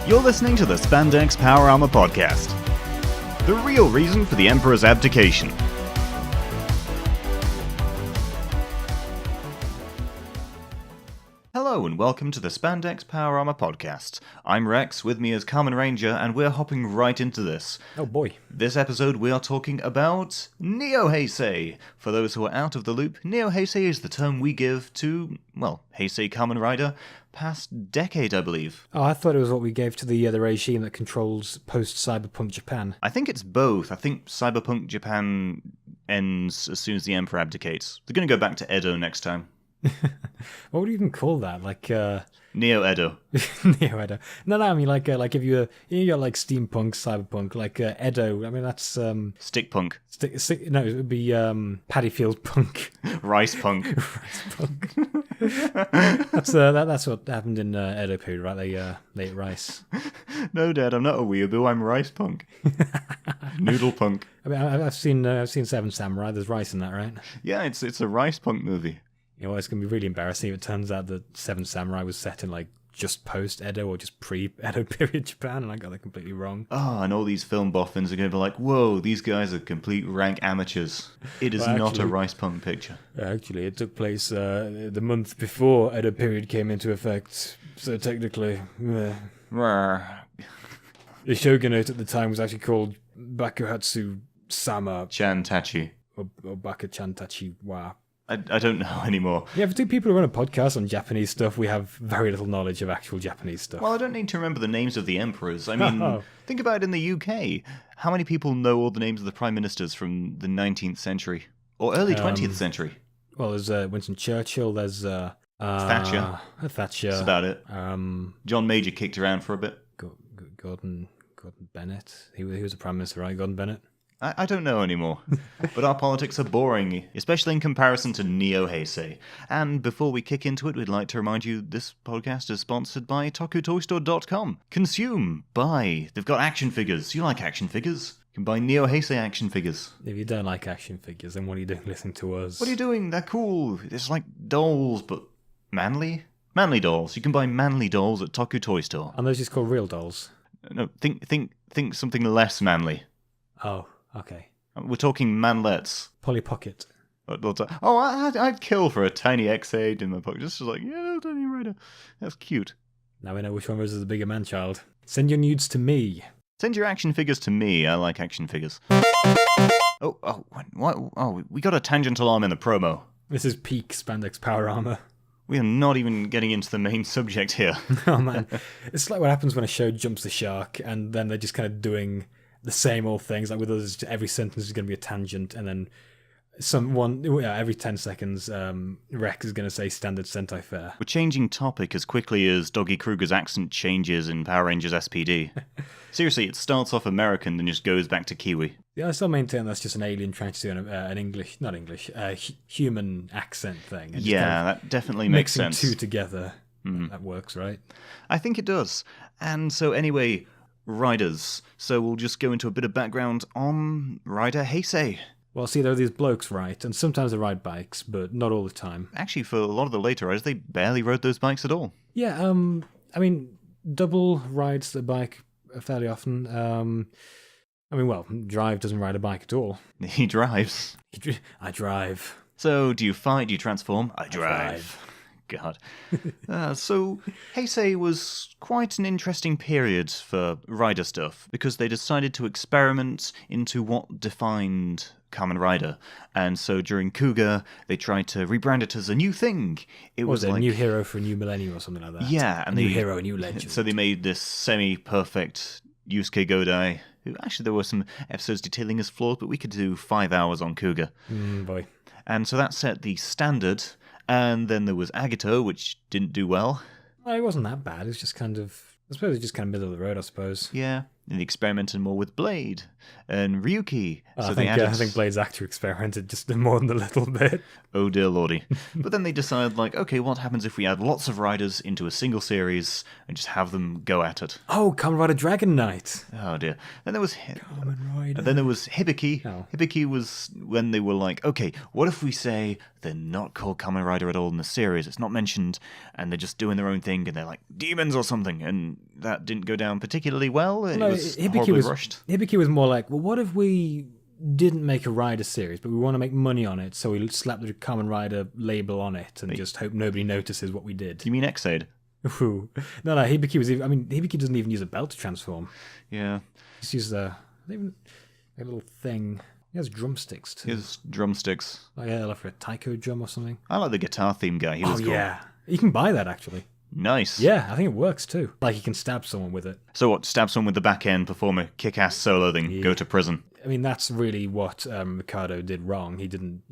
You're listening to the Spandex Power Armour podcast. The real reason for the Emperor's abdication. Hello and welcome to the Spandex Power Armour podcast. I'm Rex, with me is Kamen Ranger, and we're hopping right into this. Oh boy. This episode we are talking about Neo-Heisei. For those who are out of the loop, Neo-Heisei is the term we give to, well, Heisei Kamen Rider, past decade I believe. Oh, I thought it was what we gave to the regime that controls post-cyberpunk Japan. I think it's both. I think cyberpunk Japan ends as soon as the Emperor abdicates. They're going to go back to Edo next time. What would you even call that? Like Neo-Edo. Neo-Edo. No, I mean like if you got like steampunk, cyberpunk, like Edo. I mean that's Stick punk. No, it would be paddy field punk. Rice punk. Rice punk. That's what happened in Edo period, right? They ate rice. No, Dad, I'm not a weeaboo. I'm rice punk. Noodle punk. I mean, I've seen Seven Samurai. There's rice in that, right? Yeah, it's a rice punk movie. You know, it's going to be really embarrassing if it turns out that Seven Samurai was set in, like, just post-Edo or just pre-Edo period Japan, and I got that completely wrong. Oh, and all these film boffins are going to be like, whoa, these guys are complete rank amateurs. It is not a rice punk picture. Actually, it took place the month before Edo period came into effect, so technically... the shogunate at the time was actually called Bakuhatsu Sama. Chantachi. Or Bakachantachi wa. I don't know anymore. Yeah, for two people who run a podcast on Japanese stuff, we have very little knowledge of actual Japanese stuff. Well, I don't need to remember the names of the emperors. I mean, think about it in the UK. How many people know all the names of the prime ministers from the 19th century? Or early 20th century? Well, there's Winston Churchill, there's... Thatcher. Thatcher. That's about it. John Major kicked around for a bit. Gordon Bennett. He was a prime minister, right? Gordon Bennett? I don't know anymore, but our politics are boring, especially in comparison to Neo-Heisei. And before we kick into it, we'd like to remind you this podcast is sponsored by TokuToyStore.com. Consume, buy. They've got action figures. You like action figures? You can buy Neo-Heisei action figures. If you don't like action figures, then what are you doing listening to us? What are you doing? They're cool. It's like dolls, but manly? Manly dolls. You can buy manly dolls at Toku Toy Store. And those just called real dolls? No, think something less manly. Oh. Okay. We're talking manlets. Polly Pocket. Oh, I'd kill for a tiny X8 in my pocket. Just like, yeah, Tiny Rider. That's cute. Now we know which one was the bigger man-child. Send your nudes to me. Send your action figures to me. I like action figures. Oh, we got a tangential arm in the promo. This is peak Spandex Power Armour. We are not even getting into the main subject here. Oh, man. It's like what happens when a show jumps the shark, and then they're just kind of doing... the same old things, like with us, every sentence is going to be a tangent, and then every 10 seconds, Rex is going to say standard Sentai fare. We're changing topic as quickly as Doggy Kruger's accent changes in Power Rangers SPD. Seriously, it starts off American, then just goes back to Kiwi. Yeah, I still maintain that's just an alien trying to do an human accent thing. And yeah, that definitely makes sense. Mixing two together, that works, right? I think it does. And so anyway... Riders. So we'll just go into a bit of background on Rider Heisei. Well, see, there are these blokes, right? And sometimes they ride bikes, but not all the time. Actually, for a lot of the later riders, they barely rode those bikes at all. Yeah, I mean, Double rides the bike fairly often. Drive doesn't ride a bike at all. He drives. I drive. So, do you fight? Do you transform? I drive. God. So, Heisei was quite an interesting period for rider stuff, because they decided to experiment into what defined Kamen Rider. And so during Kuga, they tried to rebrand it as a new thing. It was like a new hero for a new millennium or something like that. Yeah. And new hero, a new legend. So they made this semi-perfect Yusuke Godai, who actually there were some episodes detailing his flaws, but we could do 5 hours on Kuga. Boy. And so that set the standard. And then there was Agito, which didn't do well. Well, it wasn't that bad. It was just kind of... I suppose it's just kind of middle of the road, I suppose. Yeah. And they experimented more with Blade and Ryuki. I think Blade's actor experimented just more than a little bit. Oh dear lordy. But then they decided, like, okay, what happens if we add lots of riders into a single series and just have them go at it? Oh, Kamen Rider Dragon Knight. Oh dear. Then there was Kamen Rider. And then there was Hibiki. Oh. Hibiki was when they were like, okay, what if we say they're not called Kamen Rider at all in the series? It's not mentioned, and they're just doing their own thing, and they're like demons or something. And that didn't go down particularly well. It was horribly rushed. Hibiki was more like, well, what if we didn't make a Rider series, but we want to make money on it, so we slap the Kamen Rider label on it and just hope nobody notices what we did. You mean Xaid? Ooh. No, Hibiki was. Hibiki doesn't even use a belt to transform. Yeah. He just uses a little thing. He has drumsticks too. He has drumsticks. Like a taiko drum or something. I like the guitar theme guy. He was cool. Yeah. You can buy that actually. Nice. Yeah, I think it works too. Like you can stab someone with it. So what? Stab someone with the back end, perform a kick-ass solo, then go to prison. I mean, that's really what Ricardo did wrong. He didn't,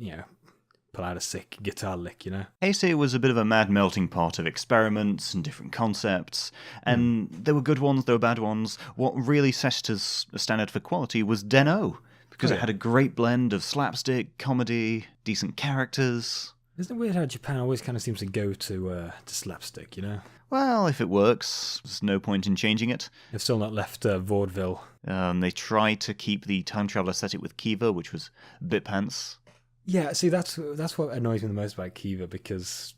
pull out a sick guitar lick, Heisei was a bit of a mad melting pot of experiments and different concepts, and there were good ones, there were bad ones. What really set it as a standard for quality was Den-O, because it had a great blend of slapstick, comedy, decent characters. Isn't it weird how Japan always kind of seems to go to slapstick, Well, if it works, there's no point in changing it. They've still not left vaudeville. They tried to keep the time travel aesthetic with Kiva, which was a bit pants. Yeah, see, that's what annoys me the most about Kiva, because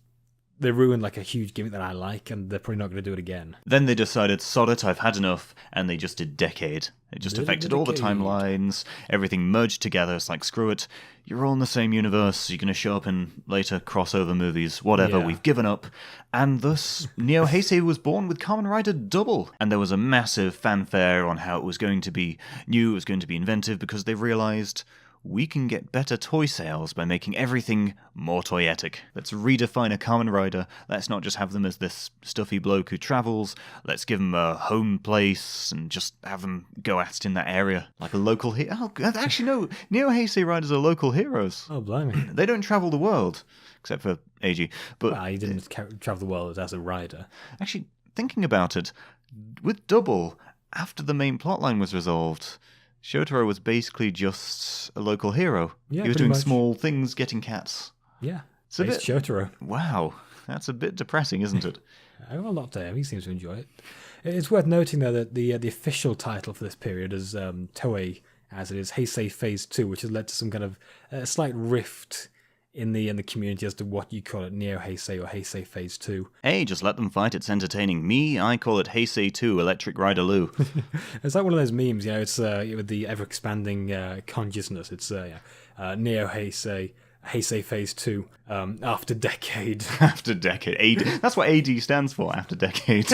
they ruined like a huge gimmick that I like, and they're probably not going to do it again. Then they decided, sod it, I've had enough, and they just did Decade. It just affected all the timelines, everything merged together. It's like, screw it, you're all in the same universe, you're going to show up in later crossover movies, whatever, we've given up. And thus, Neo-Heisei was born with Kamen Rider Double. And there was a massive fanfare on how it was going to be new, it was going to be inventive, because they realized we can get better toy sales by making everything more toyetic. Let's redefine a Kamen Rider. Let's not just have them as this stuffy bloke who travels. Let's give them a home place and just have them go at it in that area like a local hero. Oh, actually, no. Neo-Heisei riders are local heroes. Oh, blimey. They don't travel the world, except for AG. But well, he didn't travel the world as a rider. Actually, thinking about it, with Double, after the main plotline was resolved, Shotaro was basically just a local hero. Yeah, he was doing small things, getting cats. Yeah, it's a bit Shotaro. Wow, that's a bit depressing, isn't it? Well, not to him. He seems to enjoy it. It's worth noting, though, that the official title for this period is Toei, as it is Heisei Phase 2, which has led to some kind of slight rift in the community as to what you call it, Neo-Heisei or Heisei Phase 2. Hey, just let them fight, it's entertaining. Me, I call it Heisei 2, Electric Rider Lou. It's like one of those memes, it's with the ever-expanding consciousness. It's Neo-Heisei, Heisei Phase 2, after decade. After decade. AD. That's what AD stands for, after decade.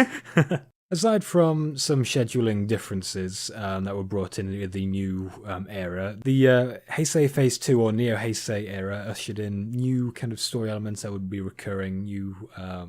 Aside from some scheduling differences that were brought in with the new era, the Heisei Phase 2 or Neo-Heisei era ushered in new kind of story elements that would be recurring, new, I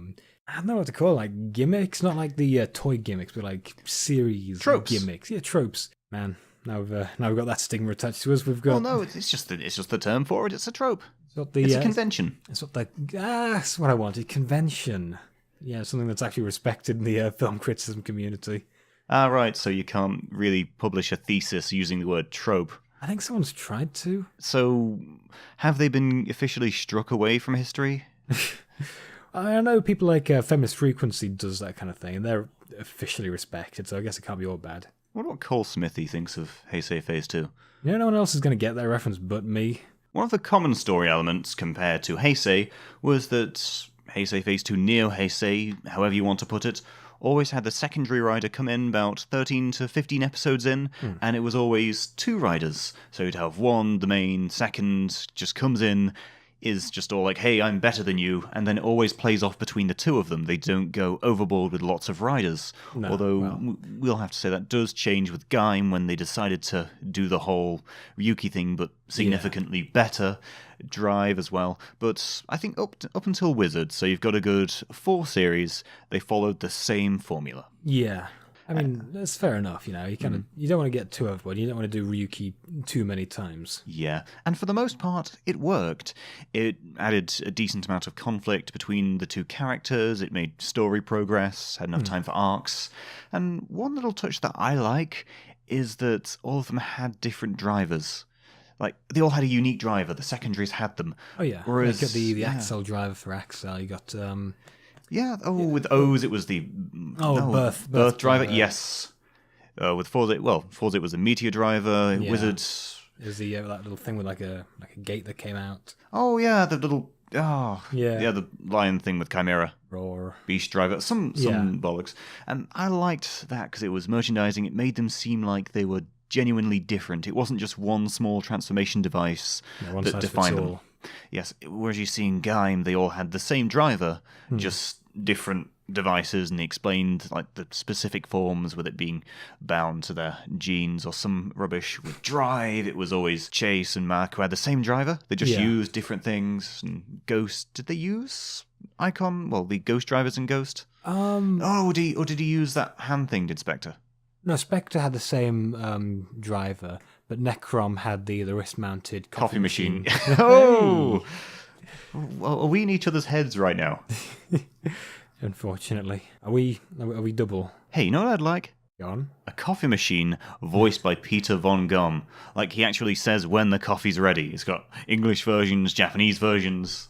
don't know what to call it, like gimmicks, not like the toy gimmicks, but like series tropes. Gimmicks. Yeah, tropes. Man, now we've got that stigma attached to us. We've got. Well, no, it's just the term for it. It's a trope. It's a convention. That's what I wanted. Convention. Yeah, something that's actually respected in the film criticism community. Ah, right, so you can't really publish a thesis using the word trope. I think someone's tried to. So, have they been officially struck away from history? I know people like Feminist Frequency does that kind of thing, and they're officially respected, so I guess it can't be all bad. I wonder what Cole Smithy thinks of Heisei Phase 2. No one else is going to get that reference but me. One of the common story elements compared to Heisei was that Heisei Phase 2 Neo-Heisei, however you want to put it, always had the secondary rider come in about 13 to 15 episodes in, and it was always two riders. So you'd have one, the main, second, just comes in, is just all like, hey, I'm better than you, and then it always plays off between the two of them. They don't go overboard with lots of riders. No, although we'll have to say that does change with Gaim when they decided to do the whole Ryuki thing, but significantly better. Drive as well. But I think up until Wizard, so you've got a good 4 series, they followed the same formula. Yeah. I mean, that's fair enough, you know. You kind of you don't want to get too overboard. You don't want to do Ryuki too many times. Yeah, and for the most part, it worked. It added a decent amount of conflict between the two characters, it made story progress, had enough time for arcs, and one little touch that I like is that all of them had different drivers. Like, they all had a unique driver, the secondaries had them. Oh, yeah. Whereas, you got the Axel driver for Axel, you got... with O's it was the... Birth driver, yes. With Forza, Forza it was the Meteor driver, Wizards... There's the that little thing with like a gate that came out. Oh, yeah, the little... the lion thing with Chimera. Roar. Beast driver, some bollocks. And I liked that because it was merchandising. It made them seem like they were genuinely different. It wasn't just one small transformation device that defined them. Yes, whereas you see in Gaim, they all had the same driver, just different devices, and they explained like the specific forms with it being bound to their genes or some rubbish. With Drive, it was always Chase and Mark who had the same driver. They just used different things. And Ghost, did they use Icon? Well, the Ghost drivers in Ghost? Did he use that hand thing, did Spectre? No, Spectre had the same driver, but Necrom had the wrist-mounted coffee machine. Oh! Well, are we in each other's heads right now? Unfortunately. Are we double? Hey, you know what I'd like? Go on. A coffee machine voiced by Peter von Gum. Like, he actually says when the coffee's ready. It's got English versions, Japanese versions.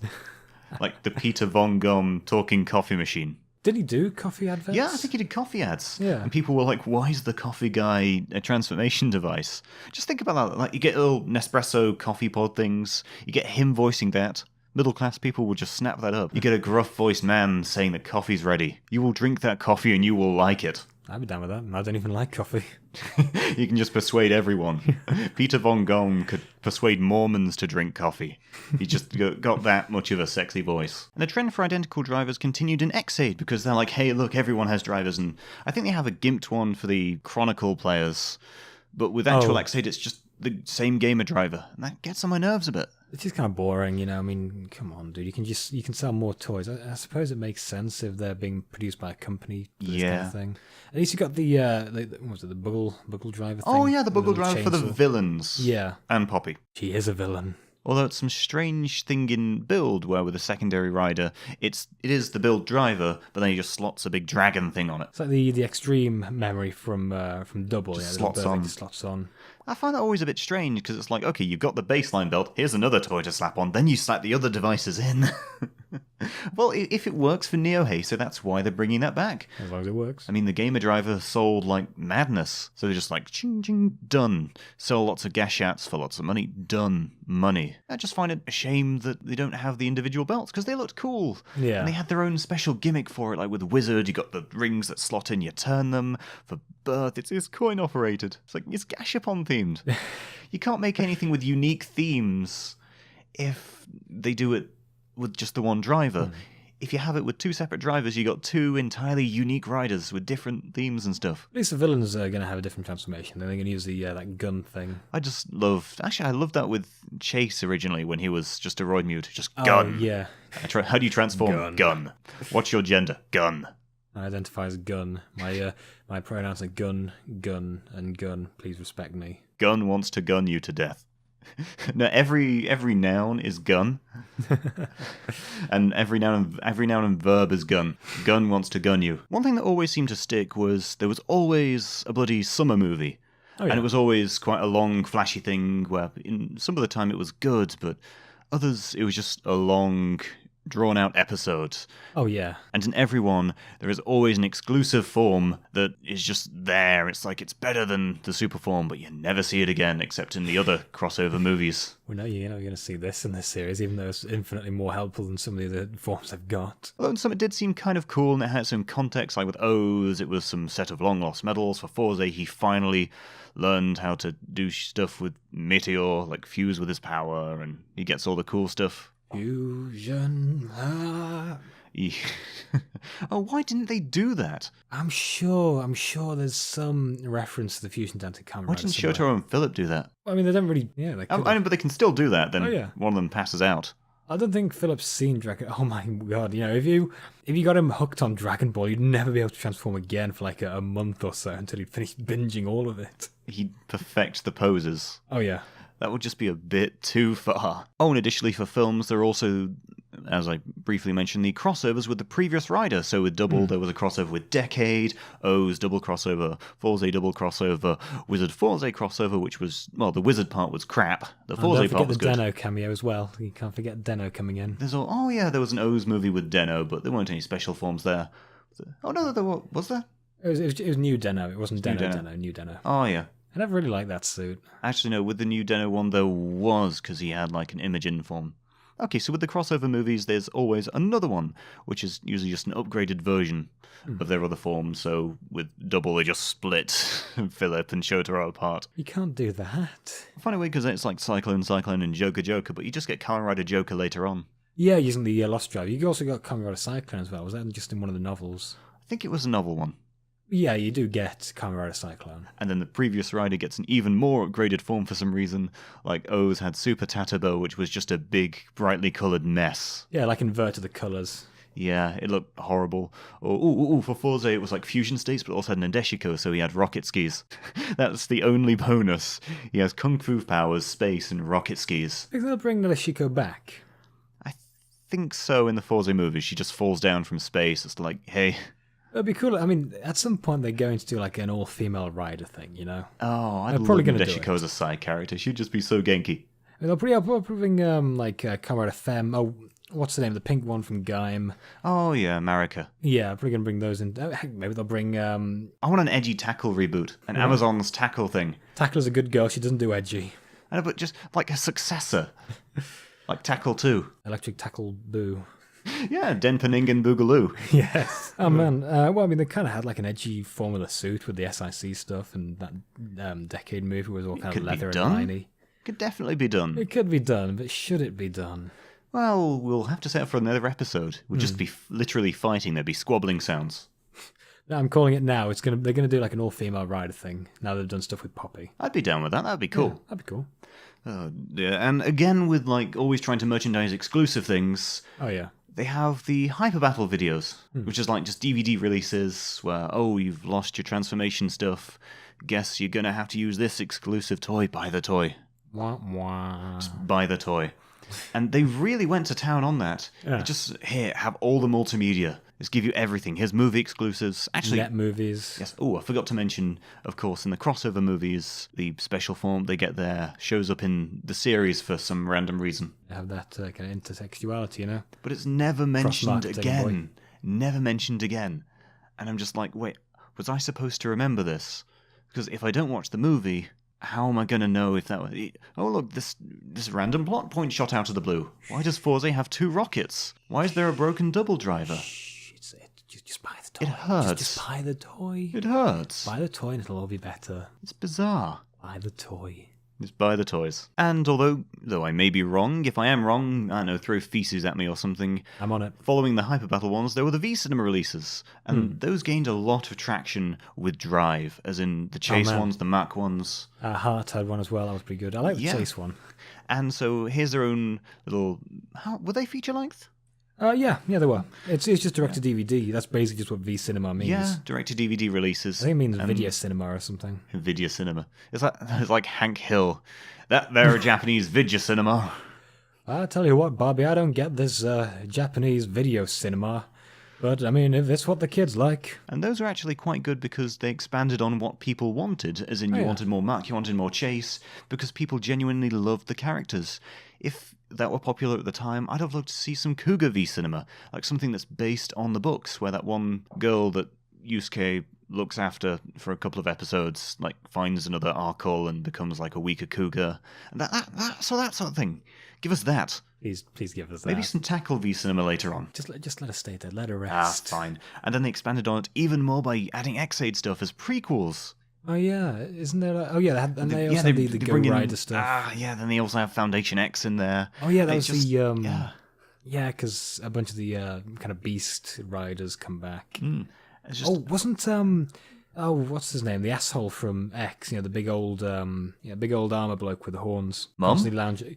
Like the Peter von Gum talking coffee machine. Did he do coffee adverts? Yeah, I think he did coffee ads. Yeah. And people were like, why is the coffee guy a transformation device? Just think about that. Like, you get little Nespresso coffee pod things. You get him voicing that. Middle-class people will just snap that up. You get a gruff-voiced man saying that coffee's ready. You will drink that coffee and you will like it. I'd be down with that. I don't even like coffee. You can just persuade everyone. Peter von Gong could persuade Mormons to drink coffee. He just got that much of a sexy voice. And the trend for identical drivers continued in Xade because they're like, hey, look, everyone has drivers. And I think they have a gimped one for the Chronicle players. But with actual Xade, it's just the same gamer driver. And that gets on my nerves a bit. It's just kind of boring, you know. I mean, come on, dude. You can sell more toys. I suppose it makes sense if they're being produced by a company for this kind of thing. At least you got the what was it, the Buggle driver thing? Oh yeah, the Buggle driver for the villains. Yeah. And Poppy. She is a villain. Although it's some strange thing in Build where with a secondary rider, it is the Build driver, but then he just slots a big dragon thing on it. It's like the extreme memory from Double. Just yeah, slots on. I find that always a bit strange because it's like, okay, you've got the baseline belt, here's another toy to slap on, then you slap the other devices in. Well, if it works for Neo-Heisei, that's why they're bringing that back. As long as it works. I mean, the gamer driver sold like madness. So they're just like, ching, ching, done. Sell lots of gashats for lots of money, done. Money. I just find it a shame that they don't have the individual belts because they looked cool. Yeah. And they had their own special gimmick for it, like with Wizard, you got the rings that slot in, you turn them. For Birth, it's coin operated. It's like, it's Gashapon themed. You can't make anything with unique themes if they do it with just the one driver. If you have it with two separate drivers, you got two entirely unique riders with different themes and stuff. At least the villains are going to have a different transformation. They're going to use the that gun thing. I loved that with Chase originally when he was just a Roid Mute. Just gun. Oh, yeah. How do you transform? Gun. What's your gender? Gun. I identify as gun. My pronouns are gun, and gun. Please respect me. Gun wants to gun you to death. No, every noun is gun, and every noun and verb is gun. Gun wants to gun you. One thing that always seemed to stick was there was always a bloody summer movie, and it was always quite a long, flashy thing. Where in some of the time it was good, but others it was just a long, drawn-out episode. Oh, yeah. And in every one, there is always an exclusive form that is just there. It's like it's better than the super form, but you never see it again, except in the other crossover movies. Well, no, you're going to see this in this series, even though it's infinitely more helpful than some of the other forms I've got. Although in some it did seem kind of cool, and it had some context, like with O's, it was some set of long-lost medals. For Forza, he finally learned how to do stuff with Meteor, like fuse with his power, and he gets all the cool stuff. Fusion. Oh, why didn't they do that? I'm sure there's some reference to the fusion down to Kamen Rider. Why didn't Shoto and Philip do that? I mean, they don't really. Yeah, they could. I mean, but they can still do that. Then one of them passes out. I don't think Philip's seen Dragon. Oh my god! If you got him hooked on Dragon Ball, you'd never be able to transform again for like a month or so until he'd finished binging all of it. He'd perfect the poses. Oh yeah. That would just be a bit too far. Oh, and additionally for films, there are also, as I briefly mentioned, the crossovers with the previous rider. So with Double, there was a crossover with Decade, O's double crossover, Fourze double crossover, Wizard Fourze crossover, which was, well, the Wizard part was crap. The Fourze part was good. Don't forget the Deno cameo as well. You can't forget Deno coming in. Oh yeah, there was an O's movie with Deno, but there weren't any special forms there. Oh no, there was there? It was new Deno. It wasn't Deno, new Deno. Oh yeah. I never really liked that suit. Actually, no, with the new Deno one, there was, because he had like an Imogen form. Okay, so with the crossover movies, there's always another one, which is usually just an upgraded version of their other forms. So with Double, they just split Philip and Shotaro apart. You can't do that. Funny way, because it's like Cyclone, and Joker, but you just get Kamen Rider Joker later on. Yeah, using the Lost Drive. You also got Kamen Rider Cyclone as well. Was that just in one of the novels? I think it was a novel one. Yeah, you do get Kamen Rider Cyclone. And then the previous rider gets an even more upgraded form for some reason. Like O's had Super Tatabo, which was just a big, brightly coloured mess. Yeah, like inverted the colours. Yeah, it looked horrible. Or, for Fourze, it was like fusion states, but also had an Ndeshiko, so he had rocket skis. That's the only bonus. He has kung fu powers, space, and rocket skis. Think they'll bring Ndeshiko back? I think so in the Fourze movie. She just falls down from space. It's like, hey... It'd be cool. I mean, at some point they're going to do like an all-female rider thing, you know? Oh, I'd love probably gonna Ndeshiko as a side character. She'd just be so Genki. They'll probably bring Kamen Rider Femme. Oh, what's the name? The pink one from Gaim. Oh yeah, Marika. Yeah, probably gonna bring those in. Heck, maybe they'll bring. I want an edgy Tackle reboot, an Amazon's Tackle thing. Tackle's a good girl. She doesn't do edgy. I know, but just like a successor, like Tackle 2. Electric Tackle Boo. Yeah, Denpening and Boogaloo. Yes. Oh man. Well, I mean, they kind of had like an edgy formula suit with the SIC stuff, and that Decade movie was all kind of leather and liney. Could definitely be done. It could be done, but should it be done? Well, we'll have to set up for another episode. We'll just be literally fighting. There'd be squabbling sounds. No, I'm calling it now. They're gonna do like an all-female rider thing. Now they've done stuff with Poppy. I'd be down with that. That'd be cool. Yeah, that'd be cool. Yeah, and again, with like always trying to merchandise exclusive things. Oh yeah. They have the Hyper Battle videos, which is like just DVD releases where, oh, you've lost your transformation stuff. Guess you're going to have to use this exclusive toy. Buy the toy. Wah, wah. Just buy the toy. And they really went to town on that. Yeah. Just, here, have all the multimedia. Just give you everything. Here's movie exclusives. Actually, Net movies. Yes. Oh, I forgot to mention, of course, in the crossover movies, the special form they get there shows up in the series for some random reason. They have that kind of intertextuality, you know? But it's never mentioned again. Boy. Never mentioned again. And I'm just like, wait, was I supposed to remember this? Because if I don't watch the movie, how am I going to know if that was... Oh, look, this random plot point shot out of the blue. Why does Fourze have 2 rockets? Why is there a broken double driver? Just buy the toy. It hurts. Just buy the toy. It hurts. Buy the toy and it'll all be better. It's bizarre. Buy the toy. Just buy the toys. And though I may be wrong, if I am wrong, I don't know, throw feces at me or something. I'm on it. Following the Hyper Battle ones, there were the V-Cinema releases. And those gained a lot of traction with Drive, as in the Chase ones, the Mac ones. Heart had one as well. That was pretty good. I like the Chase one. And so here's their own little... Were they feature-length? Yeah, they were. It's just direct to DVD. That's basically just what V-Cinema means. Yeah, direct to DVD releases. I think it means video cinema or something. Video cinema. It's like Hank Hill. They're a Japanese video cinema. I tell you what, Bobby, I don't get this Japanese video cinema. But, I mean, if it's what the kids like. And those are actually quite good because they expanded on what people wanted. As in, you wanted more Mac, you wanted more Chase, because people genuinely loved the characters. If that were popular at the time, I'd have loved to see some Cougar V-Cinema, like something that's based on the books, where that one girl that Yusuke looks after for a couple of episodes, like, finds another Arkle and becomes like a weaker Cougar. And that sort of thing. Give us that. Please give us that. Maybe some Tackle V-Cinema later on. Just let her stay there. Let her rest. Fine. And then they expanded on it even more by adding X-Aid stuff as prequels. Oh yeah, isn't there? They had the Go Rider stuff. Then they also have Foundation X in there. Oh yeah, that was because a bunch of the kind of Beast Riders come back. Wasn't Oh, what's his name? The asshole from X. The big old armor bloke with the horns. Mom? Constantly lounging.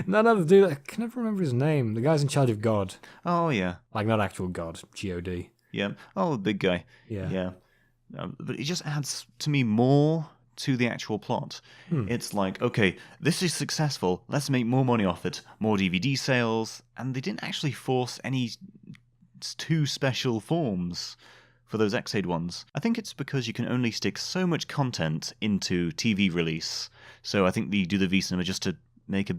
No, the dude. I can never remember his name. The guy's in charge of God. Oh, yeah. Like, not actual God. God. Yeah. Oh, the big guy. Yeah. Yeah. But it just adds to me more to the actual plot. It's like, okay, this is successful. Let's make more money off it. More DVD sales. And they didn't actually force any too special forms for those X-Aid ones. I think it's because you can only stick so much content into TV release. So I think they do the V-Cinema just to make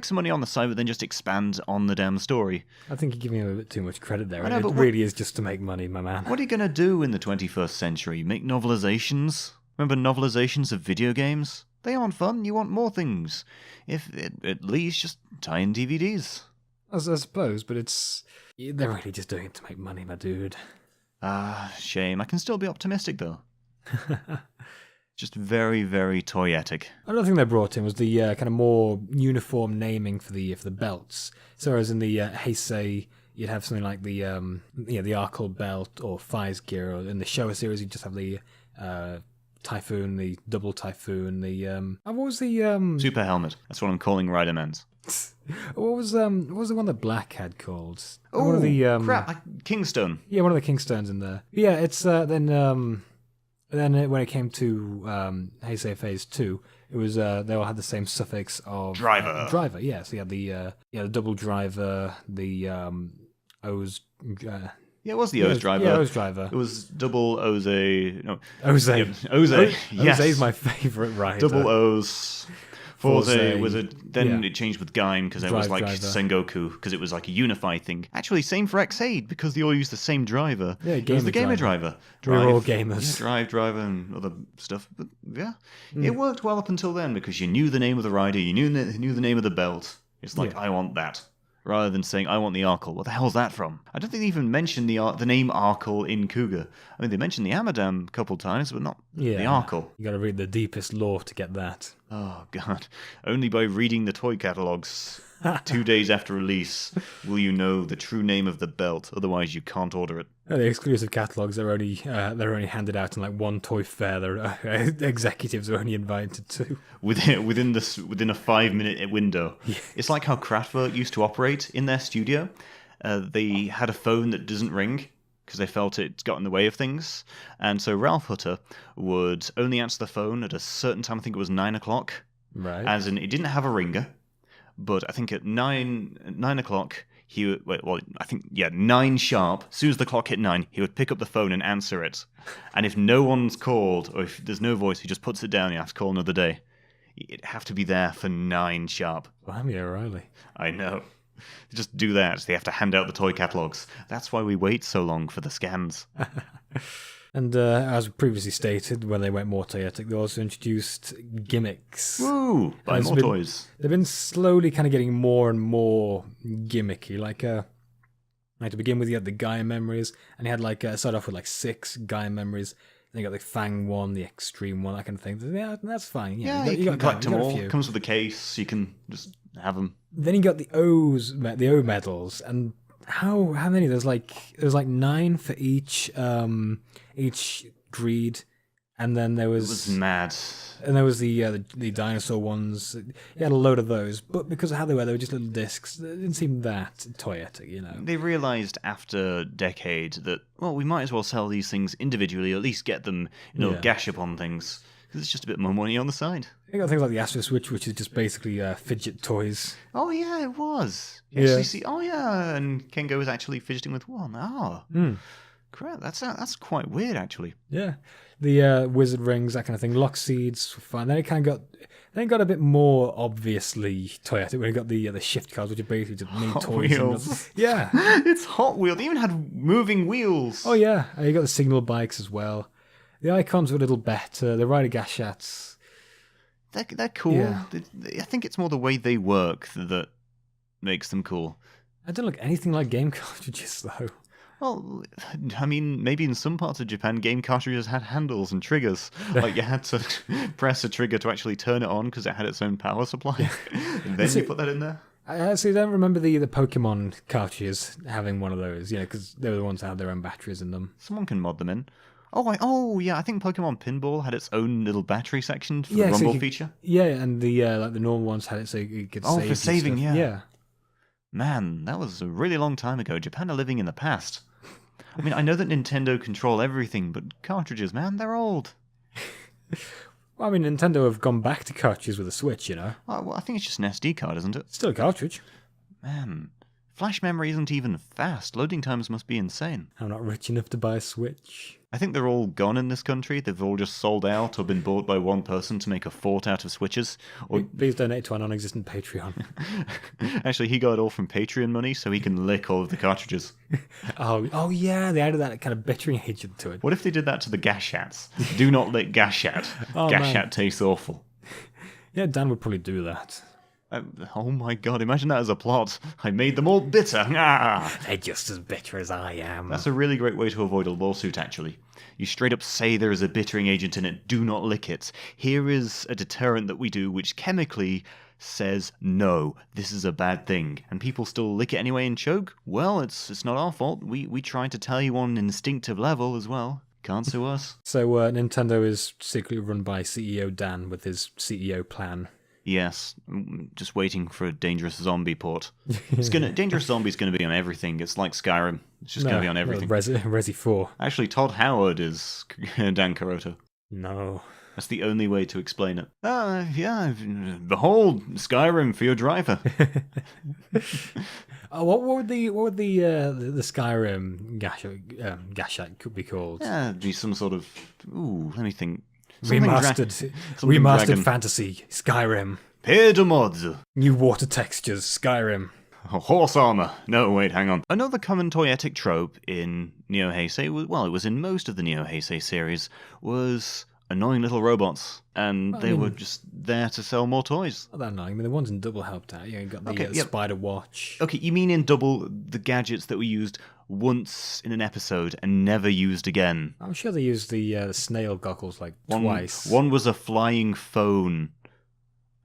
some money on the side, but then just expand on the damn story. I think you're giving him a bit too much credit there. I know, It but really is just to make money, my man. What are you going to do in the 21st century? Make novelizations? Remember novelizations of video games? They aren't fun. You want more things. At least just tie in DVDs. I suppose, but they're really just doing it to make money, my dude. Shame. I can still be optimistic, though. Just very, very toyetic. Another thing they brought in was the kind of more uniform naming for the belts. So whereas in the Heisei, you'd have something like the Arkle belt or Phase gear, or in the Showa series, you'd just have the Typhoon, the double Typhoon, the what was the Super helmet. That's what I'm calling Rider Man's. what was the one that Black had called? Oh, one of the crap! Kingstone. Yeah, one of the Kingstones in there. Yeah, it's then when it came to Heisei Phase 2, it was they all had the same suffix of Driver. Driver, yeah. So you had the double driver, the O's. Yeah, it was the O's driver. Yeah, O's driver. It was double Ose. No, Ose. Yeah, Ose. Yes. Ose's my favourite rider. Double O's. Forze was then yeah. it changed with Gaim because it was like Driver. Sengoku because it was like a unified thing. Actually, same for X8 because they all use the same driver. Yeah, it was the gamer driver. We're all gamers. Yeah, driver, and other stuff. But yeah, it worked well up until then because you knew the name of the rider, you knew the name of the belt. It's like I want that. Rather than saying, I want the Arkle. What the hell's that from? I don't think they even mentioned the name Arkle in Kuga. I mean, they mentioned the Amadam a couple times, but not the Arkle. You got to read the deepest lore to get that. Oh, God. Only by reading the toy catalogs 2 days after release will you know the true name of the belt. Otherwise, you can't order it. The exclusive catalogs are only handed out in like one toy fair. Executives are only invited to within a 5-minute window. Yeah. It's like how Kraftwerk used to operate in their studio. They had a phone that doesn't ring because they felt it got in the way of things, and so Ralph Hutter would only answer the phone at a certain time. I think it was 9 o'clock. Right. As in, it didn't have a ringer, but I think at 9 o'clock. 9 sharp. As soon as the clock hit 9, he would pick up the phone and answer it. And if no one's called, or if there's no voice, he just puts it down. You have to call another day. It'd have to be there for 9 sharp. Blimey, O'Reilly. I know. They just do that. They have to hand out the toy catalogs. That's why we wait so long for the scans. And as previously stated, when they went more toyetic, they also introduced gimmicks. Woo! Buy more toys. They've been slowly kind of getting more and more gimmicky. Like to begin with, you had the Gaia memories, and you had started off with 6 Gaia memories. Then you got the Fang one, the Extreme one, that kind of thing. Yeah, that's fine. Yeah, you can collect them all. Comes with a case. You can just have them. Then you got the O medals, and how many? There's 9 for each greed, and then there was. It was mad. And there was the dinosaur ones. You had a load of those, but because of how they were just little discs. They didn't seem that toyetic, They realised after a decade that, well, we might as well sell these things individually, or at least get them, gash up on things, because it's just a bit more money on the side. You got things like the Astro Switch, which is just basically fidget toys. Oh yeah, it was. Yeah. And Kengo was actually fidgeting with one. Crap, that's quite weird, actually. Yeah, the wizard rings, that kind of thing. Lock seeds, fine. Then it got a bit more obviously toyetic when you got the shift cards, which are basically just mini Hot toys. Wheels. Yeah, it's Hot Wheels. They even had moving wheels. Oh yeah, and you got the signal bikes as well. The icons were a little better. The Rider Gashats. They're cool. Yeah. I think it's more the way they work that makes them cool. I don't look anything like game cartridges though. Well, I mean, maybe in some parts of Japan, game cartridges had handles and triggers. Like, you had to press a trigger to actually turn it on because it had its own power supply. And then you put that in there. I actually don't remember the Pokemon cartridges having one of those, because they were the ones that had their own batteries in them. Someone can mod them in. Oh, yeah, I think Pokemon Pinball had its own little battery section for the so Rumble feature. Yeah, and the like the normal ones had it so you could save. Oh, for saving, stuff. yeah. Man, that was a really long time ago. Japan are living in the past. I mean, I know that Nintendo control everything, but cartridges, man, they're old. Well, I mean, Nintendo have gone back to cartridges with the Switch, you know. Well, I think it's just an SD card, isn't it? Still a cartridge. Man, flash memory isn't even fast. Loading times must be insane. I'm not rich enough to buy a Switch. I think they're all gone in this country. They've all just sold out or been bought by one person to make a fort out of Switches. Or please donate to our non-existent Patreon. Actually, he got it all from Patreon money, so he can lick all of the cartridges. Oh yeah, they added that kind of bittering agent to it. What if they did that to the Gashats? Do not lick Gashat. Gashat tastes awful. Yeah, Dan would probably do that. Oh my god, imagine that as a plot. I made them all bitter. They're just as bitter as I am. That's a really great way to avoid a lawsuit, actually. You straight up say there is a bittering agent in it, do not lick it. Here is a deterrent that we do which chemically says, no, this is a bad thing. And people still lick it anyway and choke? Well, it's not our fault. We tried to tell you on an instinctive level as well. Can't sue us. So Nintendo is secretly run by CEO Dan with his CEO plan. Yes, just waiting for a Dangerous Zombie port. Dangerous Zombie's going to be on everything. It's like Skyrim. It's just going to be on everything. Resi 4. Actually, Todd Howard is Dan Carotto. No. That's the only way to explain it. Yeah, behold, Skyrim for your driver. What would the Skyrim Gashat could be called? Yeah, it'd be some sort of... Ooh, let me think. Remastered fantasy, Skyrim. Pair de mods. New water textures, Skyrim. Horse armor. No, wait, hang on. Another common toyetic trope in Neo-Heisei, it was in most of the Neo-Heisei series, was annoying little robots. And they were just there to sell more toys. Not that annoying. I mean, the ones in Double helped out. You got the spider watch. Okay, you mean in Double, the gadgets that were used once in an episode and never used again? I'm sure they used the snail goggles twice. One was a flying phone.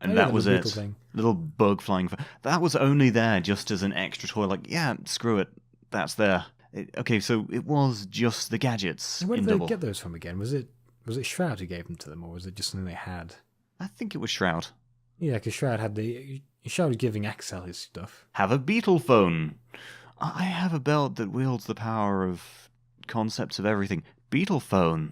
And that was it. Little bug flying phone. That was only there just as an extra toy. Screw it. That's there. Okay, so it was just the gadgets. Where did they get those from again? Was it Shroud who gave them to them, or was it just something they had? I think it was Shroud. Yeah, because Shroud was giving Axel his stuff. Have a beetle phone. I have a belt that wields the power of concepts of everything. Beetle phone.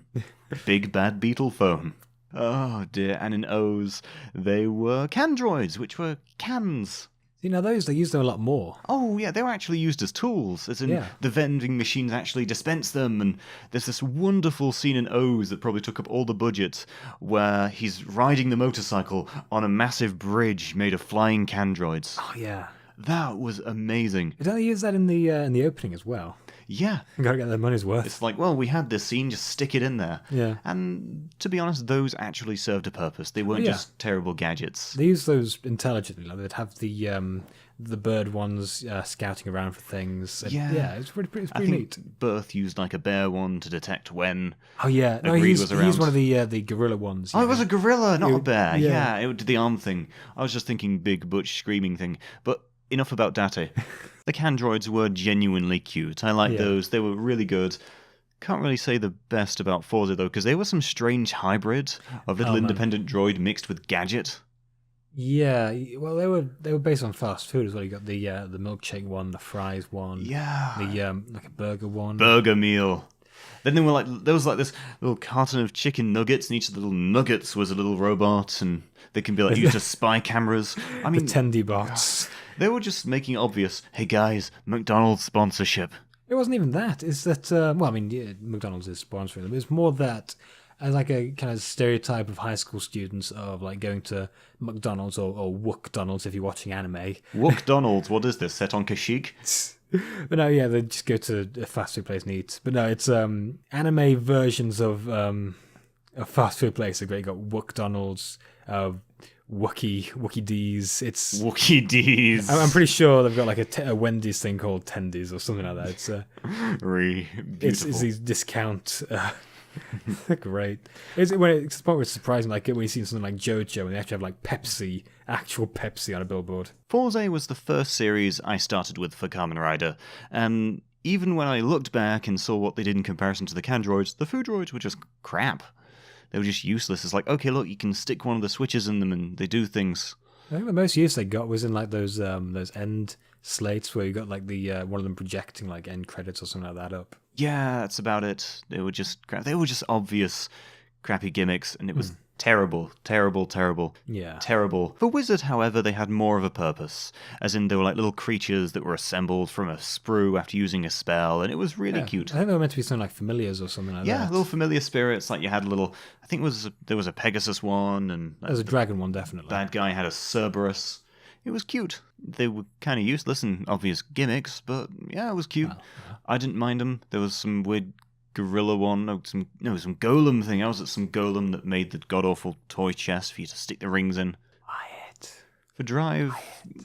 Big bad beetle phone. Oh dear, and in O's, they were Candroids, which were cans. You know, they used them a lot more. Oh, yeah, they were actually used as tools, as in the vending machines actually dispense them, and there's this wonderful scene in O's that probably took up all the budget, where he's riding the motorcycle on a massive bridge made of flying Candroids. Oh, yeah. That was amazing. Don't they use that in the opening as well? Yeah. You gotta get their money's worth. It's like, well, we had this scene, just stick it in there. Yeah. And to be honest, those actually served a purpose. They weren't just terrible gadgets. They used those intelligently. They'd have the bird ones scouting around for things. And it's pretty neat. Birth used like a bear one to detect when. Oh yeah, no, he's one of the gorilla ones. Oh, it was a gorilla, not a bear. Yeah, it did the arm thing. I was just thinking big butch screaming thing. But enough about Date. The Candroids were genuinely cute. I like those. They were really good. Can't really say the best about Forza though, because they were some strange hybrid of little independent droid mixed with gadget. Yeah, well, they were based on fast food as well. You got the milkshake one, the fries one, the like a burger one, burger meal. Then there was this little carton of chicken nuggets, and each of the little nuggets was a little robot, and they can be used as spy cameras. I mean, the Tendy bots. They were just making it obvious. Hey guys, McDonald's sponsorship. It wasn't even that. It's that McDonald's is sponsoring them. It's more that as like a kind of stereotype of high school students of going to McDonald's or Wookdonald's if you're watching anime. Wookdonald's, what is this? Set on Kashyyyk? But no, they just go to a fast food place and eat. But no, it's anime versions of a fast food place. You got Wookdonald's, Wookie D's. It's Wookie D's. I'm pretty sure they've got a Wendy's thing called Tendies or something like that. It's beautiful. It's these discount. They're great. It's the point where it's surprising, when you see something like JoJo and they actually have Pepsi, actual Pepsi on a billboard. Forza was the first series I started with for Kamen Rider, and even when I looked back and saw what they did in comparison to the CAN droids, the Fu droids were just crap. They were just useless. It's like, okay, look, you can stick one of the switches in them and they do things. I think the most use they got was in like those end slates where you got like the one of them projecting like end credits or something like that up. Yeah, that's about it. They were just crap. They were just obvious crappy gimmicks, and it was terrible. Yeah. Terrible. For Wizard, however, they had more of a purpose. As in, they were like little creatures that were assembled from a sprue after using a spell, and it was really cute. I think they were meant to be something like familiars or something like that. Yeah, little familiar spirits. Like you had a little, I think there was a Pegasus one, and there was a dragon one, definitely. Bad guy had a Cerberus. It was cute. They were kind of useless and obvious gimmicks, but yeah, it was cute. I didn't mind them. There was some weird gorilla one, some golem thing. I was at some golem that made the god-awful toy chest for you to stick the rings in. For Drive,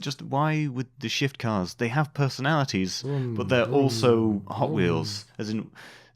just why with the shift cars? They have personalities, but they're also Hot Wheels. As in,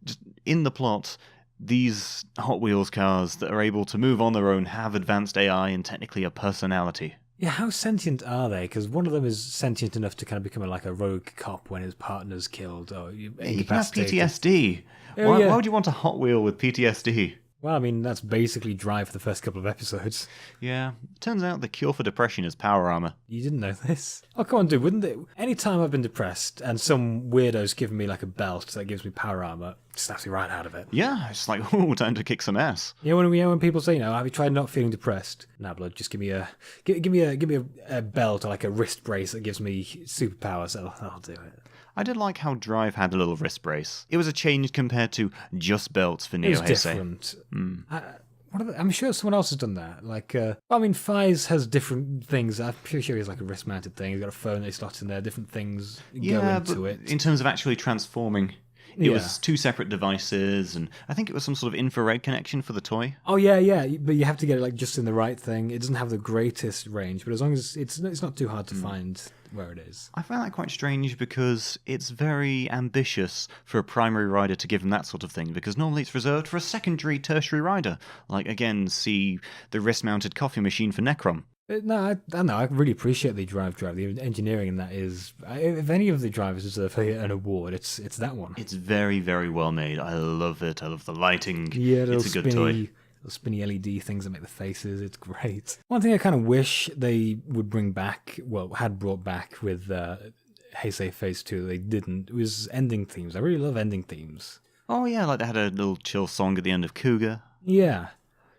just in the plot, these Hot Wheels cars that are able to move on their own have advanced AI and technically a personality. Yeah, how sentient are they? Because one of them is sentient enough to kind of become like a rogue cop when his partner's killed. Or you can have PTSD. Why would you want a Hot Wheel with PTSD? Well, I mean, that's basically Drive for the first couple of episodes. Yeah. Turns out the cure for depression is power armor. You didn't know this? Oh, come on, dude. Wouldn't it? Any time I've been depressed and some weirdo's given me like a belt that gives me power armor, it snaps me right out of it. Yeah, it's like, oh, time to kick some ass. Yeah, when people say, have you tried not feeling depressed? Nah, blood, just give me a belt or like a wrist brace that gives me superpowers. I'll do it. I did like how Drive had a little wrist brace. It was a change compared to just belts for Neo-Heisei. It was different. I'm sure someone else has done that. Like, Phase has different things. I'm pretty sure he has like a wrist-mounted thing. He's got a phone that he slots in there. Different things go into it. In terms of actually transforming, it was two separate devices, and I think it was some sort of infrared connection for the toy. Oh yeah, but you have to get it like just in the right thing. It doesn't have the greatest range, but as long as it's not too hard to find where it is. I find that quite strange because it's very ambitious for a primary rider to give him that sort of thing, because normally it's reserved for a secondary, tertiary rider. Like, again, see the wrist-mounted coffee machine for Necrom. No, I really appreciate the drive. The engineering in that is, if any of the drivers deserve an award, it's that one. It's very, very well made. I love it. I love the lighting. Yeah, it's a good toy. Little spinny LED things that make the faces. It's great. One thing I kind of wish they would bring back, had brought back with Heisei Phase 2 they didn't, was ending themes. I really love ending themes. Oh yeah, like they had a little chill song at the end of Cougar. Yeah.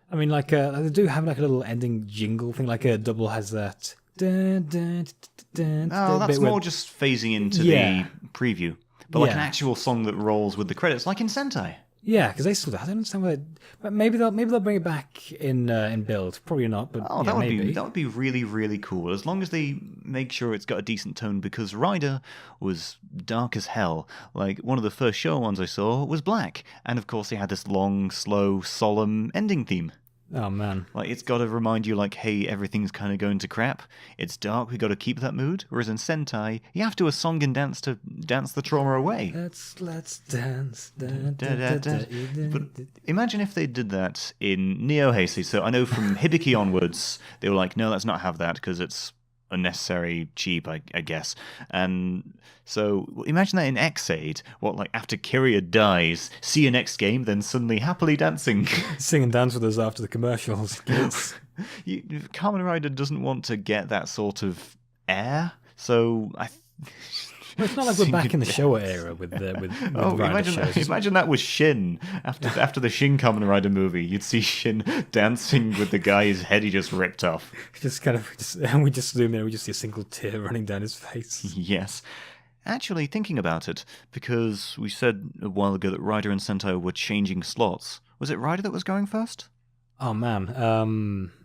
I mean, like, they do have like a little ending jingle thing, like a double has that. That's more just phasing into the preview. But like an actual song that rolls with the credits, like in Sentai. Yeah, because they still do. I don't understand why. But maybe they'll bring it back in Build. Probably not. But that would be really, really cool. As long as they make sure it's got a decent tone. Because Rider was dark as hell. Like one of the first show ones I saw was black, and of course they had this long, slow, solemn ending theme. Oh man! Like it's got to remind you, like, hey, everything's kind of going to crap. It's dark. We got to keep that mood. Whereas in Sentai, you have to do a song and dance to dance the trauma away. Let's dance. But imagine if they did that in Neo-Heisei. So I know from Hibiki onwards, they were like, no, let's not have that because it's unnecessary, cheap, I guess. And so imagine that in Xaid, like after Kyria dies, see you next game, then suddenly happily dancing. Sing and dance with us after the commercials. Kamen Rider doesn't want to get that sort of air, so it's not like we're back in the Showa era with imagine that was Shin after the Shin Kamen Rider movie. You'd see Shin dancing with the guy's head he just ripped off. And we just zoom in, we just see a single tear running down his face. Yes. Actually, thinking about it, because we said a while ago that Rider and Sentai were changing slots. Was it Rider that was going first? Oh man,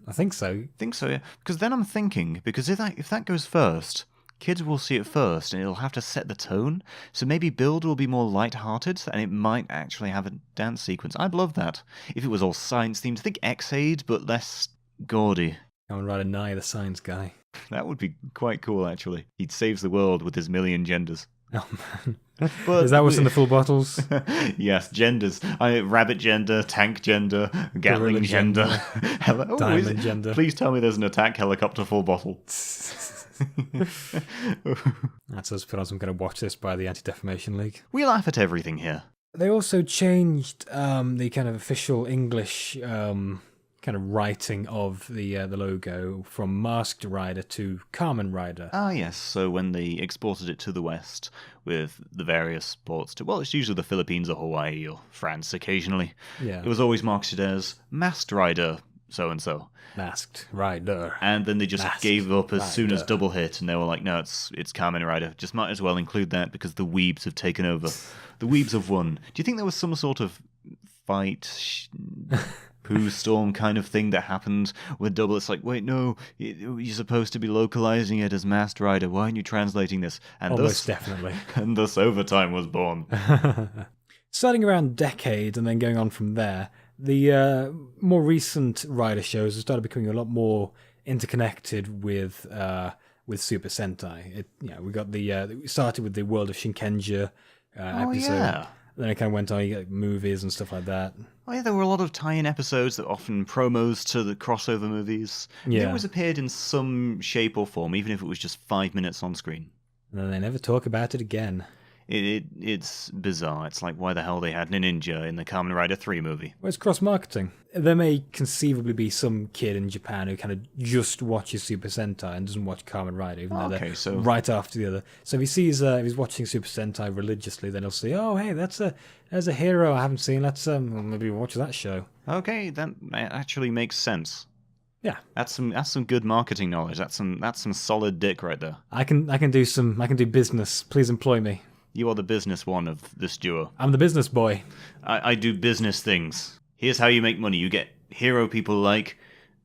I think so. Yeah. Because then I'm thinking, because if that goes first, kids will see it first, and it'll have to set the tone. So maybe Build will be more light-hearted, and it might actually have a dance sequence. I'd love that. If it was all science-themed, think Xaid, but less gaudy. Kamen Rider Nye, the science guy. That would be quite cool, actually. He'd save the world with his million genders. Oh, man. But is that what's in the full bottles? Yes, genders. Rabbit gender, tank gender, Gatling Gorilla gender. Diamond gender. Please tell me there's an attack helicopter full bottle. That's us put on some kind of watch list by the Anti-Defamation League. We laugh at everything here. They also changed the kind of official English kind of writing of the logo from Masked Rider to Kamen Rider. Ah, yes. So when they exported it to the West with the various ports to, well, it's usually the Philippines or Hawaii or France occasionally. Yeah. It was always marketed as Masked Rider so-and-so. Masked Rider. And then they just Masked gave up as soon as Rider. Double hit, and they were like, no, it's Kamen Rider. Just might as well include that because the weebs have taken over. The weebs have won. Do you think there was some sort of fight, poo storm kind of thing that happened with Double? It's like, wait, no, you're supposed to be localizing it as Masked Rider. Why aren't you translating this? And Almost definitely. And thus Overtime was born. Starting around Decade and then going on from there, the more recent Rider shows have started becoming a lot more interconnected with Super Sentai. We got we started with the World of Shinkenja episode. Yeah. Then it kind of went on, you get movies and stuff like that. Oh yeah, there were a lot of tie-in episodes that were often promos to the crossover movies. Yeah. They always appeared in some shape or form, even if it was just 5 minutes on screen. And then they never talk about it again. It's bizarre. It's like why the hell they had a ninja in the Kamen Rider 3 movie. Well, it's cross-marketing. There may conceivably be some kid in Japan who kind of just watches Super Sentai and doesn't watch Kamen Rider, even though they're right after the other. So if he sees, if he's watching Super Sentai religiously, then he'll see, oh, hey, there's a hero I haven't seen. Let's maybe watch that show. Okay, that actually makes sense. Yeah, that's some good marketing knowledge. That's some solid dick right there. I can do business. Please employ me. You are the business one of this duo. I'm the business boy. I do business things. Here's how you make money. You get hero people like,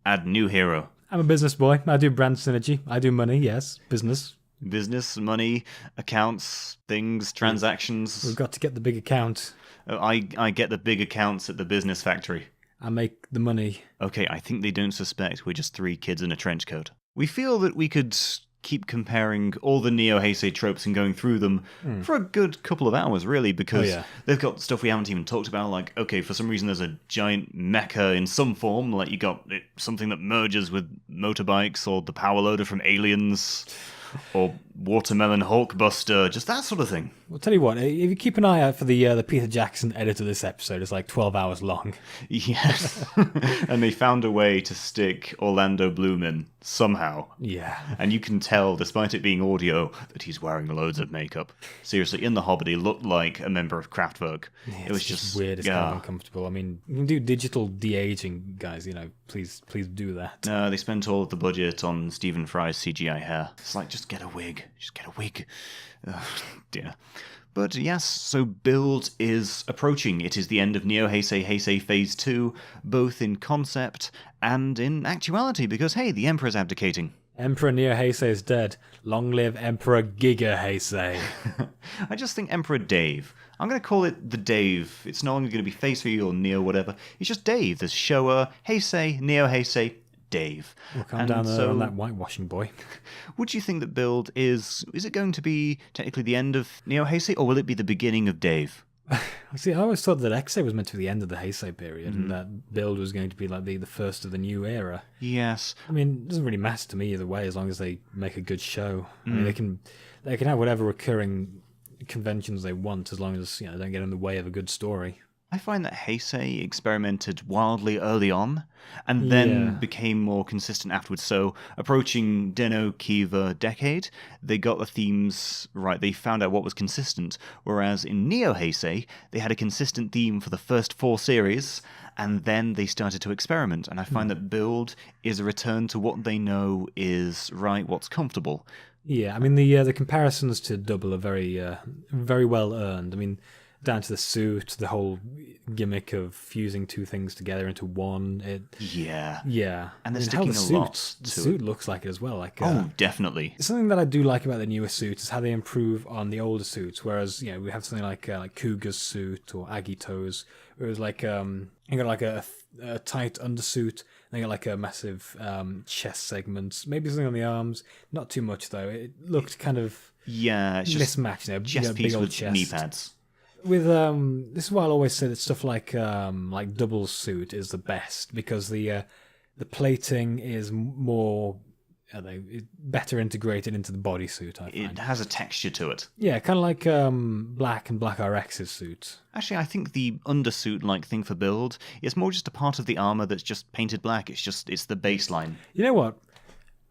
add new hero. I'm a business boy. I do brand synergy. I do money, yes. Business. Business, money, accounts, things, transactions. We've got to get the big account. I get the big accounts at the business factory. I make the money. Okay, I think they don't suspect we're just 3 kids in a trench coat. We feel that we could keep comparing all the Neo-Heisei tropes and going through them for a good couple of hours, really, because they've got stuff we haven't even talked about, like, okay, for some reason there's a giant mecha in some form, like you got something that merges with motorbikes, or the power loader from Aliens, or Watermelon Hulkbuster, just that sort of thing. Well, tell you what, if you keep an eye out for the Peter Jackson edit of this episode, it's like 12 hours long. Yes. And they found a way to stick Orlando Bloom in, somehow. Yeah. And you can tell, despite it being audio, that he's wearing loads of makeup. Seriously, in The Hobbit, he looked like a member of Kraftwerk. Yeah, it was just weird, it's kind of uncomfortable. I mean, you can do digital de-aging, guys, please do that. No, they spent all of the budget on Stephen Fry's CGI hair. It's like, just get a wig. Just get a wig. Oh, dear. But yes, so Build is approaching. It is the end of Neo-Heisei Heisei Phase 2, both in concept and in actuality, because, hey, the Emperor's abdicating. Emperor Neo-Heisei is dead. Long live Emperor Giga Heisei. I just think Emperor Dave. I'm going to call it the Dave. It's no longer going to be Phase 3 or Neo whatever. It's just Dave. There's Showa, Heisei, Neo-Heisei, Dave. We'll calm down on that whitewashing boy. Would you think that Build is it going to be technically the end of Neo-Heisei, or will it be the beginning of Dave? See, I always thought that Heisei was meant to be the end of the Heisei period, and that Build was going to be like the first of the new era. Yes. I mean, it doesn't really matter to me either way, as long as they make a good show. I mean, they can have whatever recurring conventions they want, as long as they don't get in the way of a good story. I find that Heisei experimented wildly early on, and then became more consistent afterwards. So, approaching Den-O Kiva Decade, they got the themes right. They found out what was consistent. Whereas in Neo-Heisei, they had a consistent theme for the first 4 series, and then they started to experiment. And I find that Build is a return to what they know is right, what's comfortable. Yeah, I mean, the comparisons to Double are very well earned. I mean, down to the suit, the whole gimmick of fusing 2 things together into one. Yeah. And I they're mean, sticking a lot the to suit it. looks like it as well. Like, Definitely. Something that I do like about the newer suits is how they improve on the older suits. Whereas, we have something like Kuga's suit or Agito's, where it was like you got like a tight undersuit, and you got like a massive chest segment, maybe something on the arms. Not too much though. It looked kind of it's just mismatched. chest piece big old with chest. knee pads. With this is why I'll always say that stuff like Double's suit is the best, because the plating is more better integrated into the bodysuit, I find. It has a texture to it. Yeah, kind of like Black and Black RX's suit. Actually, I think the undersuit-like thing for Build is more just a part of the armor that's just painted black. It's the baseline. You know what?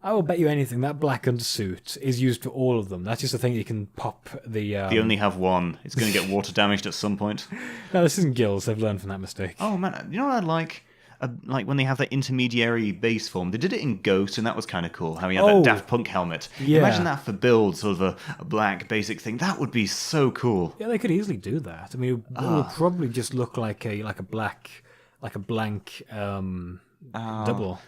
I will bet you anything that black undersuit is used for all of them. That's just a thing you can pop the... They only have one. It's going to get water damaged at some point. No, this isn't gills. They've learned from that mistake. Oh, man. You know what I like? Like when they have that intermediary base form. They did it in Ghost, and that was kind of cool. How he had that Daft Punk helmet. Yeah. Imagine that for Build, sort of a black basic thing. That would be so cool. Yeah, they could easily do that. I mean, it would probably just look like a blank double.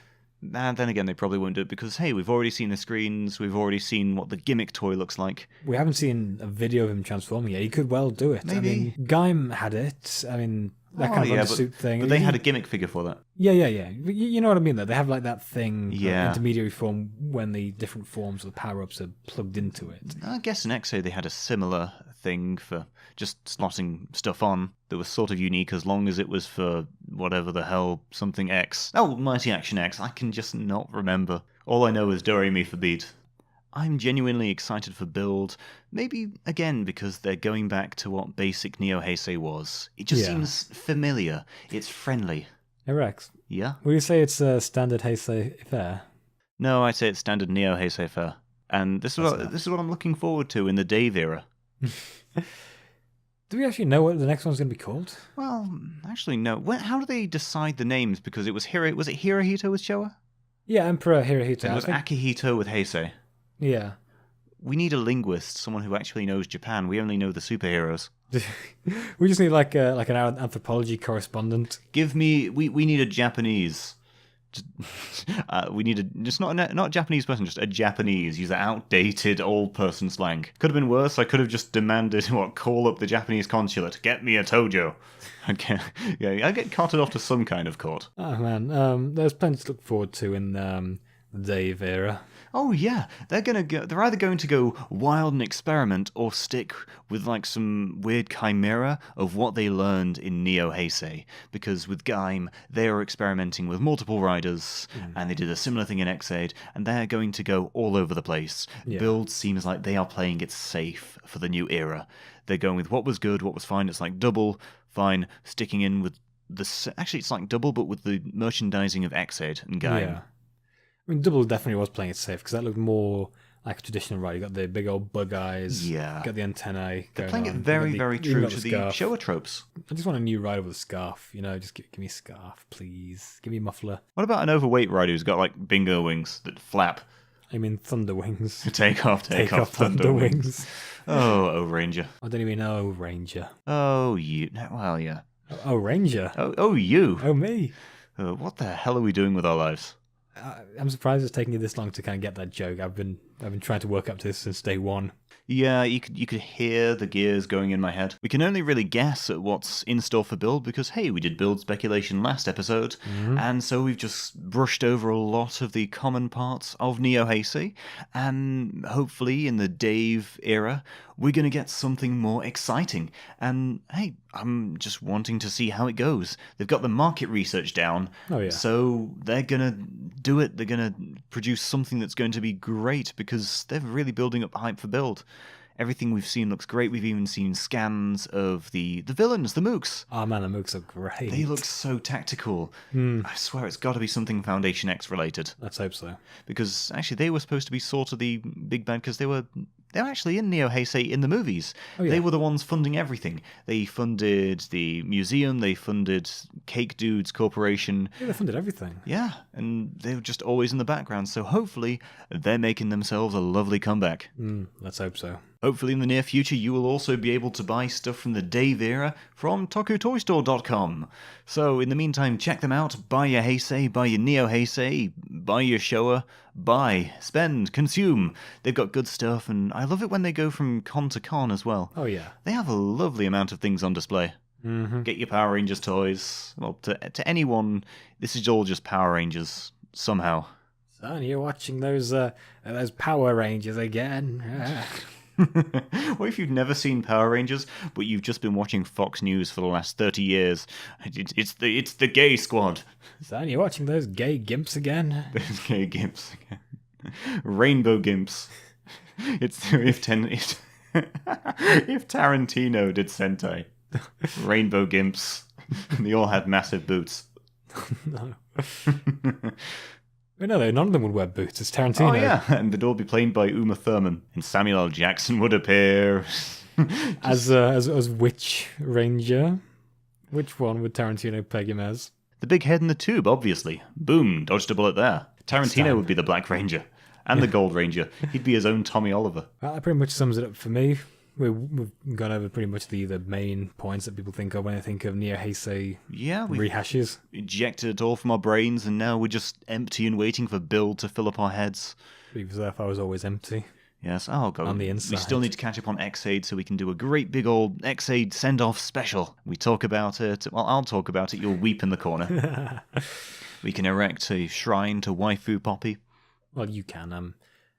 And then again, they probably won't do it because, hey, we've already seen the screens. We've already seen what the gimmick toy looks like. We haven't seen a video of him transforming yet. He could well do it. Maybe. I mean, Gaim had it. I mean, that kind of undersuit thing. But they had a gimmick figure for that. Yeah. You know what I mean, though? They have like that thing, Yeah. intermediary form, when the different forms of the power-ups are plugged into it. I guess in Exo they had a similar thing for just slotting stuff on that was sort of unique as long as it was for whatever the hell something X. Oh, Mighty Action X. I can just not remember. All I know is Do Re Mi for Beat. I'm genuinely excited for Build, maybe again because they're going back to what basic Neo-Heisei was. It just seems familiar. It's friendly. Hey Rex, Yeah? will you say it's a standard Heisei fare? No, I'd say it's standard Neo-Heisei fare. And this is what I'm looking forward to in the Dave era. Do we actually know what the next one's going to be called? Well, actually, no. How do they decide the names? Because it was was it Hirohito with Showa? Yeah, Emperor Hirohito. And it was Akihito with Heisei. Yeah. We need a linguist, someone who actually knows Japan. We only know the superheroes. We just need like an anthropology correspondent. We need a Japanese. We need just not a Japanese person, just a Japanese. Use that outdated old person slang. Could have been worse. I could have just demanded call up the Japanese consulate, get me a Tojo. I'd get carted off to some kind of court. Oh man, there's plenty to look forward to in the Dave era. Oh yeah, they're either going to go wild and experiment or stick with like some weird chimera of what they learned in Neo-Heisei. Because with Gaim, they are experimenting with multiple riders, and they did a similar thing in X-Aid, and they're going to go all over the place. Yeah. Build seems like they are playing it safe for the new era. They're going with what was good, what was fine. It's like double, fine, sticking in with actually it's like double, but with the merchandising of X-Aid and Gaim. Yeah. I mean, Double definitely was playing it safe because that looked more like a traditional ride. You got the big old bug eyes. Yeah. Got the antennae. They're playing it very, very true to the Showa tropes. I just want a new rider with a scarf. Just give me a scarf, please. Give me a muffler. What about an overweight rider who's got like bingo wings that flap? I mean, thunder wings. Take off, thunder wings. Oh Ranger. I don't even know Ranger. Oh, you. Well, yeah. Oh, Ranger. Oh, you. Oh, me. What the hell are we doing with our lives? I'm surprised it's taking you this long to kind of get that joke. I've been trying to work up to this since day one. Yeah, you could hear the gears going in my head. We can only really guess at what's in store for Build because, hey, we did Build speculation last episode, and so we've just brushed over a lot of the common parts of Neo-Heisei, and hopefully in the Dave era, we're going to get something more exciting. And, hey, I'm just wanting to see how it goes. They've got the market research down, so they're going to do it. They're going to produce something that's going to be great because they're really building up hype for Build. Everything we've seen looks great. We've even seen scans of the villains, the mooks. Oh man, the mooks look great. They look so tactical. I swear it's got to be something Foundation X related. Let's hope so. Because actually they were supposed to be sort of the big bad because they were actually in Neo-Heisei in the movies. Oh, yeah. They were the ones funding everything. They funded the museum, they funded Cake Dudes Corporation. Yeah, they funded everything. Yeah, and they were just always in the background, so hopefully they're making themselves a lovely comeback. Let's hope so. Hopefully in the near future you will also be able to buy stuff from the Dave era from TokuToyStore.com. So in the meantime, check them out, buy your Heisei, buy your Neo-Heisei, buy your Showa, buy, spend, consume. They've got good stuff, and I love it when they go from con to con as well. Oh yeah. They have a lovely amount of things on display. Get your Power Rangers toys. Well, to anyone, this is all just Power Rangers, somehow. Son, you're watching those Power Rangers again. What if you've never seen Power Rangers, but you've just been watching Fox News for the last 30 years? It's the gay squad. Son, you're watching those gay gimps again? Those gay gimps again. Rainbow Gimps. It's if Tarantino did Sentai. Rainbow Gimps. They all had massive boots. No. But no, none of them would wear boots. It's Tarantino. Oh yeah, and they'd all be played by Uma Thurman, and Samuel L. Jackson would appear as which ranger? Which one would Tarantino peg him as? The big head in the tube, obviously. Boom, dodged a bullet there. Tarantino would be the Black Ranger and the Gold Ranger. He'd be his own Tommy Oliver. That pretty much sums it up for me. We've gone over pretty much the main points that people think of when they think of Neo-Heisei rehashes. Ejected it all from our brains, and now we're just empty and waiting for Build to fill up our heads. Because I was always empty. Yes, I'll go. On the inside. We still need to catch up on X-Aid so we can do a great big old X-Aid send-off special. We talk about it. Well, I'll talk about it. You'll weep in the corner. We can erect a shrine to Waifu Poppy. Well, you can.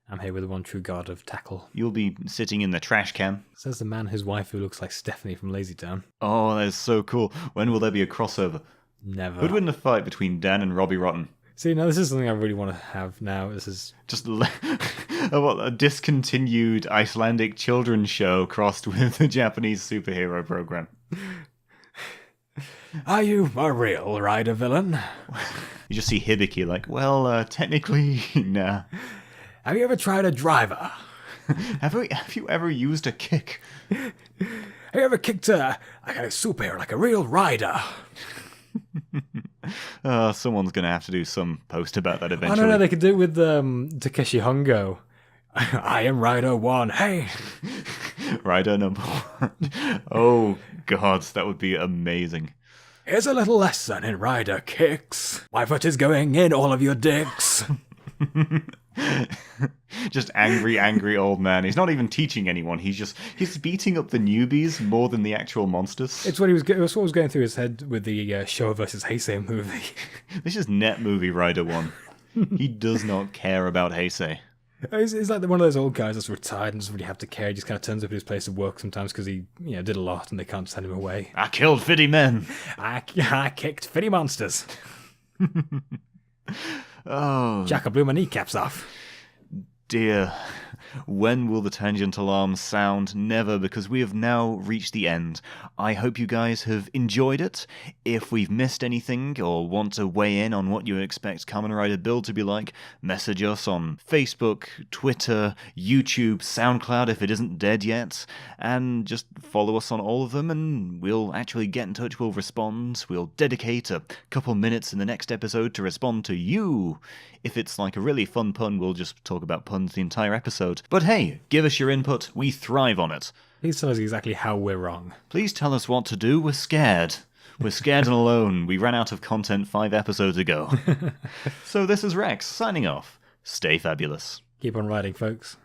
I'm here with the one true god of tackle. You'll be sitting in the trash can. Says the man whose waifu looks like Stephanie from Lazy Town. Oh, that is so cool. When will there be a crossover? Never. Who'd win the fight between Dan and Robbie Rotten? See, now this is something I really want to have now. This is just a discontinued Icelandic children's show crossed with a Japanese superhero program. Are you a real rider villain? You just see Hibiki like, well, technically, nah. Have you ever tried a driver? Have you ever used a kick? Have you ever kicked a superhero like a real rider? Someone's going to have to do some post about that eventually. I don't know, they could do it with Takeshi Hongo. I am Rider 1, hey! Rider number 1. Oh, God, that would be amazing. Here's a little lesson in rider kicks. My foot is going in all of your dicks. Just angry old man. He's not even teaching anyone. He's beating up the newbies more than the actual monsters. It's what was going through his head with the Showa versus Heisei movie. This is net movie Rider 1. He does not care about Heisei. He's like one of those old guys that's retired and doesn't really have to care. He just kind of turns up at his place of work sometimes because he did a lot and they can't send him away. I killed 50 men. I kicked 50 monsters. Oh, Jack, I blew my kneecaps off. Dear, when will the tangent alarm sound? Never, because we have now reached the end. I hope you guys have enjoyed it. If we've missed anything or want to weigh in on what you expect Kamen Rider Build to be like, message us on Facebook, Twitter, YouTube, SoundCloud if it isn't dead yet, and just follow us on all of them and we'll actually get in touch, we'll respond. We'll dedicate a couple minutes in the next episode to respond to you. If it's like a really fun pun, we'll just talk about puns the entire episode. But hey, give us your input. We thrive on it. Please tell us exactly how we're wrong. Please tell us what to do. We're scared. We're scared and alone. We ran out of content 5 episodes ago. So this is Rex, signing off. Stay fabulous. Keep on riding, folks.